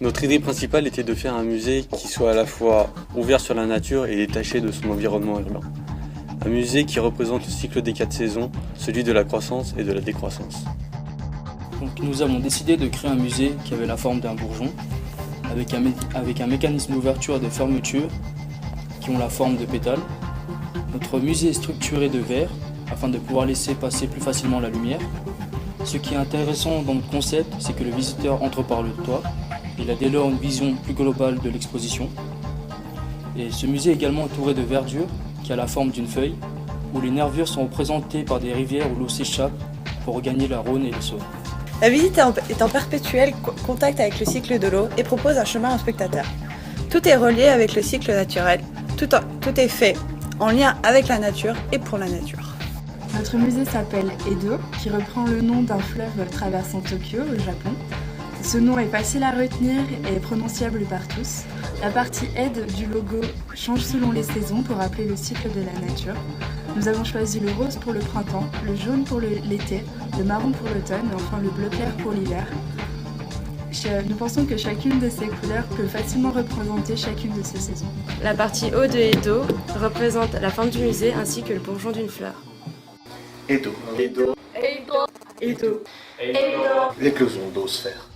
Notre idée principale était de faire un musée qui soit à la fois ouvert sur la nature et détaché de son environnement urbain. Un musée qui représente le cycle des 4 saisons, celui de la croissance et de la décroissance. Donc, nous avons décidé de créer un musée qui avait la forme d'un bourgeon, avec un mécanisme d'ouverture et de fermeture qui ont la forme de pétales. Notre musée est structuré de verre afin de pouvoir laisser passer plus facilement la lumière. Ce qui est intéressant dans notre concept, c'est que le visiteur entre par le toit. Il a dès lors une vision plus globale de l'exposition. Et ce musée est également entouré de verdure qui a la forme d'une feuille, où les nervures sont représentées par des rivières où l'eau s'échappe pour regagner la Rhône et le Saône. La visite est en perpétuel contact avec le cycle de l'eau et propose un chemin au spectateur. Tout est relié avec le cycle naturel, tout est fait en lien avec la nature et pour la nature. Notre musée s'appelle Edo, qui reprend le nom d'un fleuve traversant Tokyo, au Japon. Ce nom est facile à retenir et est prononciable par tous. La partie aide du logo change selon les saisons pour rappeler le cycle de la nature. Nous avons choisi le rose pour le printemps, le jaune pour l'été, le marron pour l'automne et enfin le bleu clair pour l'hiver. Nous pensons que chacune de ces couleurs peut facilement représenter chacune de ces saisons. La partie haut de Edo représente la forme du musée ainsi que le bourgeon d'une fleur. Edo. Edo. Edo. L'éclosion d'eau sphère.